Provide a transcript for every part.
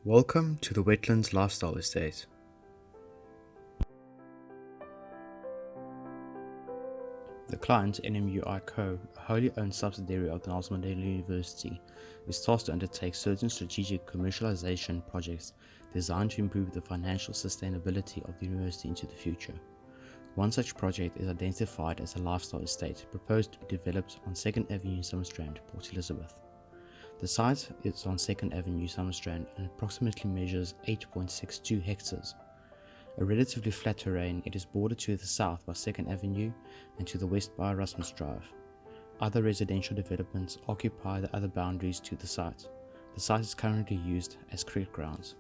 Welcome to the Wetlands Lifestyle Estate. The client, NMUI Co., a wholly owned subsidiary of the Nelson Mandela University, is tasked to undertake certain strategic commercialization projects designed to improve the financial sustainability of the university into the future. One such project is identified as a lifestyle estate proposed to be developed on 2nd Avenue, Summerstrand, Port Elizabeth. The site is on 2nd Avenue, Summerstrand, and approximately measures 8.62 hectares. A relatively flat terrain, it is bordered to the south by 2nd Avenue and to the west by Erasmus Drive. Other residential developments occupy the other boundaries to the site. The site is currently used as cricket grounds.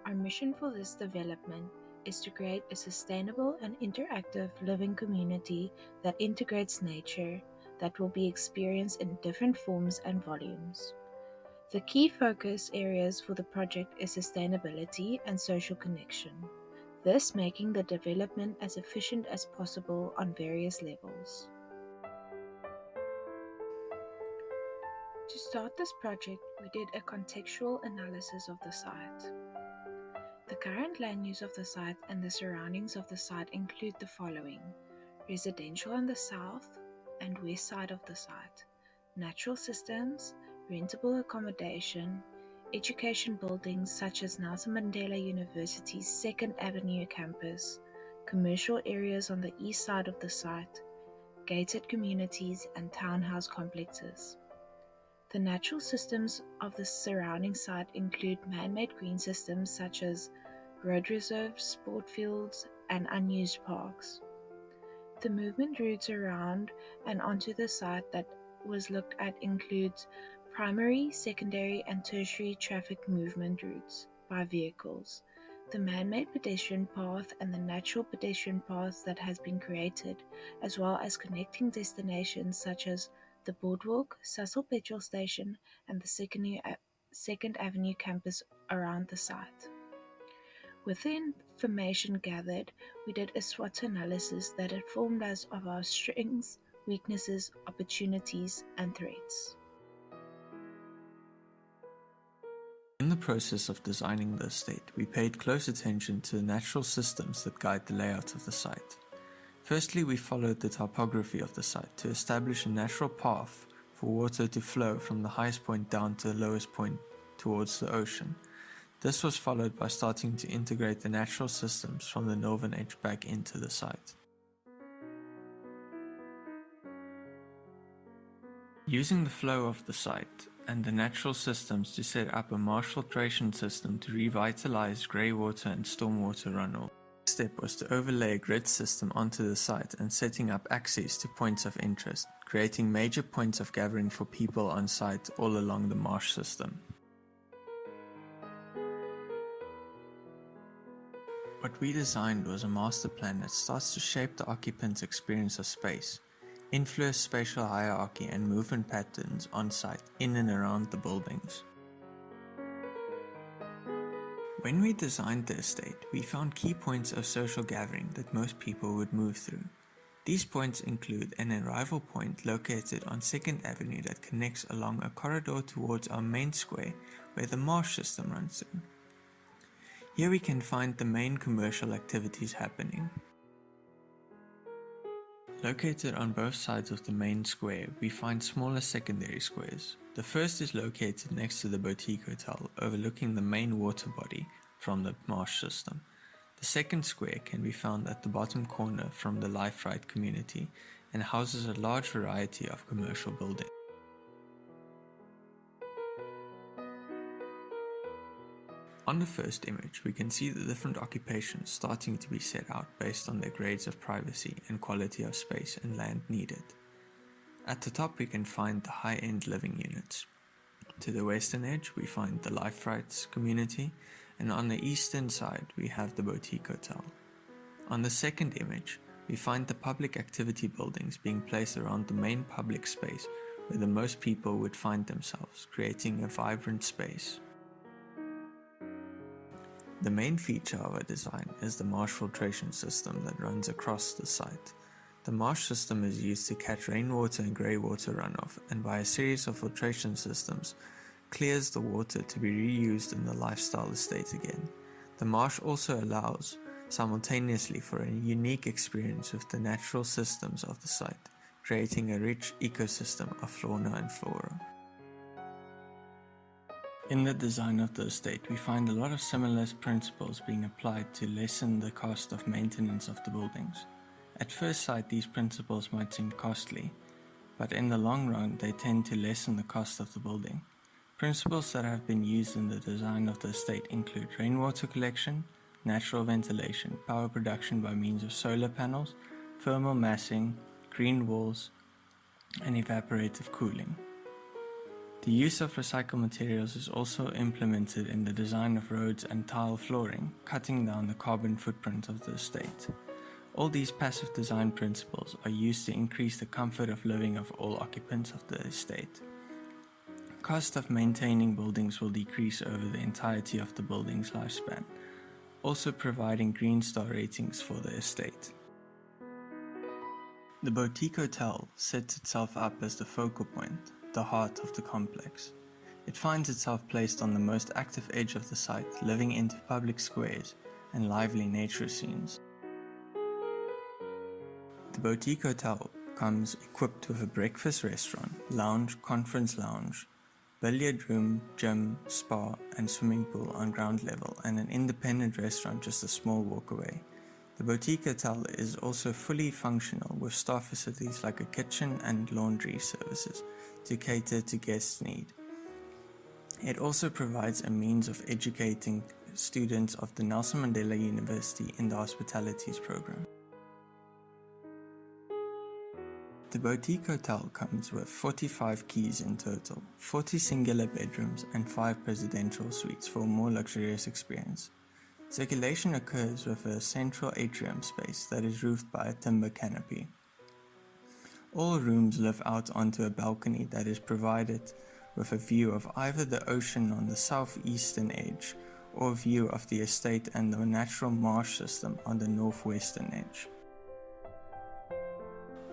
Our mission for this development is to create a sustainable and interactive living community that integrates nature that will be experienced in different forms and volumes. The key focus areas for the project is sustainability and social connection, thus making the development as efficient as possible on various levels. To start this project, we did a contextual analysis of the site. The current land use of the site and the surroundings of the site include the following: residential on the south and west side of the site, natural systems, rentable accommodation, education buildings such as Nelson Mandela University's 2nd Avenue campus, commercial areas on the east side of the site, gated communities, and townhouse complexes. The natural systems of the surrounding site include man-made green systems such as road reserves, sport fields, and unused parks. The movement routes around and onto the site that was looked at includes primary, secondary, and tertiary traffic movement routes by vehicles, the man-made pedestrian path and the natural pedestrian paths that has been created, as well as connecting destinations such as the Boardwalk, Cecil Petrol Station, and the 2nd Avenue campus around the site. With the information gathered, we did a SWOT analysis that informed us of our strengths, weaknesses, opportunities, and threats. In the process of designing the estate, we paid close attention to the natural systems that guide the layout of the site. Firstly, we followed the topography of the site to establish a natural path for water to flow from the highest point down to the lowest point towards the ocean. This was followed by starting to integrate the natural systems from the northern edge back into the site. Using the flow of the site and the natural systems to set up a marsh filtration system to revitalize grey water and stormwater runoff. The step was to overlay a grid system onto the site and setting up access to points of interest, creating major points of gathering for people on site all along the marsh system. What we designed was a master plan that starts to shape the occupant's experience of space, influence spatial hierarchy and movement patterns on site in and around the buildings. When we designed the estate, we found key points of social gathering that most people would move through. These points include an arrival point located on 2nd Avenue that connects along a corridor towards our main square where the marsh system runs through. Here we can find the main commercial activities happening. Located on both sides of the main square, we find smaller secondary squares. The first is located next to the Boutique Hotel, overlooking the main water body from the marsh system. The second square can be found at the bottom corner from the Life Right community and houses a large variety of commercial buildings. On the first image, we can see the different occupations starting to be set out based on their grades of privacy and quality of space and land needed. At the top we can find the high-end living units. To the western edge we find the Life Rights community, and on the eastern side we have the Boutique Hotel. On the second image, we find the public activity buildings being placed around the main public space where the most people would find themselves, creating a vibrant space. The main feature of our design is the marsh filtration system that runs across the site. The marsh system is used to catch rainwater and grey water runoff, and by a series of filtration systems clears the water to be reused in the lifestyle estate again. The marsh also allows simultaneously for a unique experience with the natural systems of the site, creating a rich ecosystem of fauna and flora. In the design of the estate, we find a lot of similar principles being applied to lessen the cost of maintenance of the buildings. At first sight, these principles might seem costly, but in the long run, they tend to lessen the cost of the building. Principles that have been used in the design of the estate include rainwater collection, natural ventilation, power production by means of solar panels, thermal massing, green walls, and evaporative cooling. The use of recycled materials is also implemented in the design of roads and tile flooring, cutting down the carbon footprint of the estate. All these passive design principles are used to increase the comfort of living of all occupants of the estate. Cost of maintaining buildings will decrease over the entirety of the building's lifespan, also providing Green Star ratings for the estate. The Boutique Hotel sets itself up as the focal point, the heart of the complex. It finds itself placed on the most active edge of the site, living into public squares and lively nature scenes. The Boutique Hotel comes equipped with a breakfast restaurant, lounge, conference lounge, billiard room, gym, spa and swimming pool on ground level, and an independent restaurant just a small walk away. The Boutique Hotel is also fully functional with staff facilities like a kitchen and laundry services to cater to guests' need. It also provides a means of educating students of the Nelson Mandela University in the Hospitalities program. The Boutique Hotel comes with 45 keys in total, 40 singular bedrooms and 5 presidential suites for a more luxurious experience. Circulation occurs with a central atrium space that is roofed by a timber canopy. All rooms live out onto a balcony that is provided with a view of either the ocean on the southeastern edge or a view of the estate and the natural marsh system on the northwestern edge.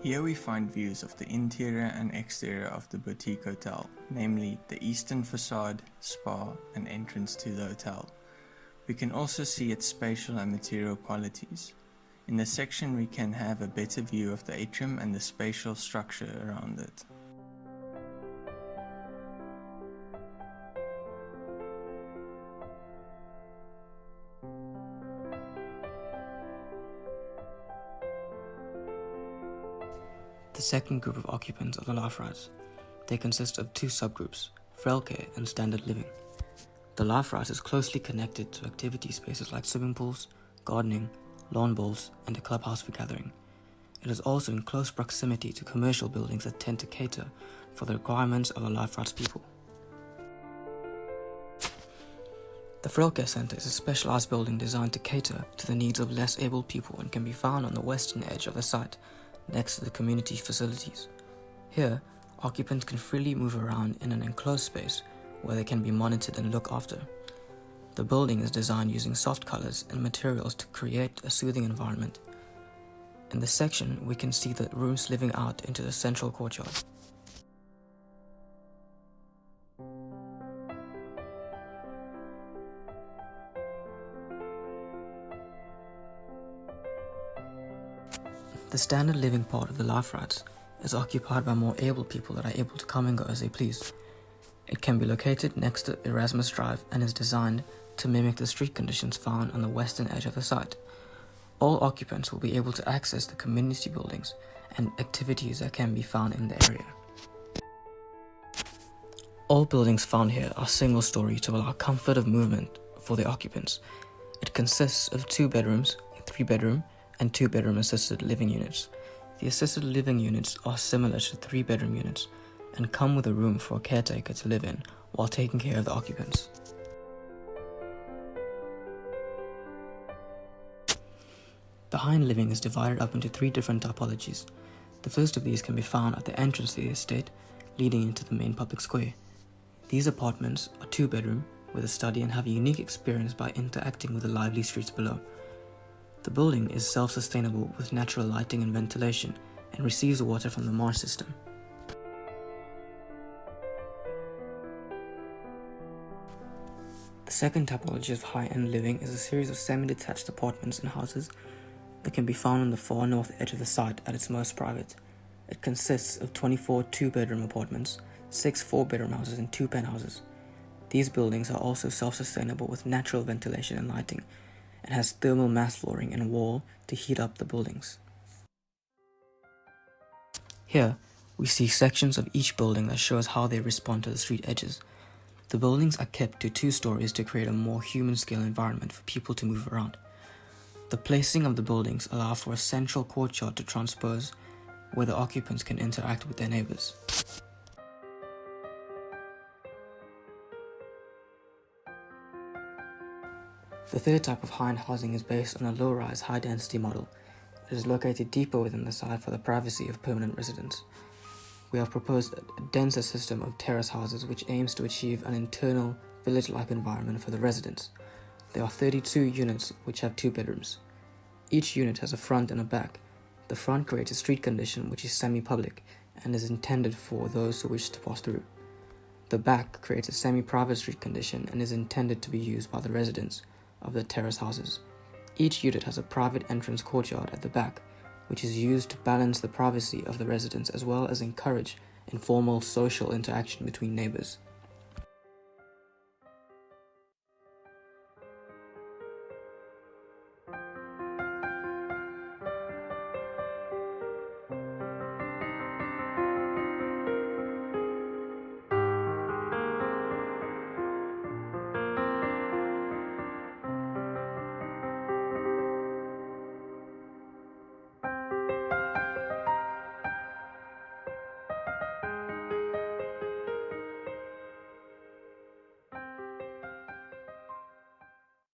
Here we find views of the interior and exterior of the Boutique Hotel, namely the eastern facade, spa and entrance to the hotel. We can also see its spatial and material qualities. In this section we can have a better view of the atrium and the spatial structure around it. The second group of occupants of the Life Rights. They consist of two subgroups, frail care and standard living. The Life Rights is closely connected to activity spaces like swimming pools, gardening, lawn bowls, and a clubhouse for gathering. It is also in close proximity to commercial buildings that tend to cater for the requirements of the Life Rights people. The Frail Care Centre is a specialised building designed to cater to the needs of less able people and can be found on the western edge of the site, next to the community facilities. Here, occupants can freely move around in an enclosed space where they can be monitored and looked after. The building is designed using soft colors and materials to create a soothing environment. In this section, we can see the rooms living out into the central courtyard. The standard living part of the Life Rights is occupied by more able people that are able to come and go as they please. It can be located next to Erasmus Drive and is designed to mimic the street conditions found on the western edge of the site. All occupants will be able to access the community buildings and activities that can be found in the area. All buildings found here are single-story to allow comfort of movement for the occupants. It consists of 2 bedrooms, a 3-bedroom, and 2-bedroom assisted living units. The assisted living units are similar to 3-bedroom units and come with a room for a caretaker to live in while taking care of the occupants. The Hind living is divided up into 3 different typologies. The first of these can be found at the entrance to the estate, leading into the main public square. These apartments are 2-bedroom with a study and have a unique experience by interacting with the lively streets below. The building is self-sustainable with natural lighting and ventilation and receives water from the marsh system. The second typology of high-end living is a series of semi-detached apartments and houses that can be found on the far north edge of the site at its most private. It consists of 24 two-bedroom apartments, 6 four-bedroom houses and 2 penthouses. These buildings are also self-sustainable with natural ventilation and lighting, and has thermal mass flooring and wall to heat up the buildings. Here, we see sections of each building that shows how they respond to the street edges. The buildings are kept to 2 stories to create a more human-scale environment for people to move around. The placing of the buildings allow for a central courtyard to transpose, where the occupants can interact with their neighbors. The third type of high-end housing is based on a low-rise, high-density model. It is located deeper within the site for the privacy of permanent residents. We have proposed a denser system of terrace houses which aims to achieve an internal, village-like environment for the residents. There are 32 units which have 2 bedrooms. Each unit has a front and a back. The front creates a street condition which is semi-public and is intended for those who wish to pass through. The back creates a semi-private street condition and is intended to be used by the residents of the terrace houses. Each unit has a private entrance courtyard at the back, which is used to balance the privacy of the residents as well as encourage informal social interaction between neighbors.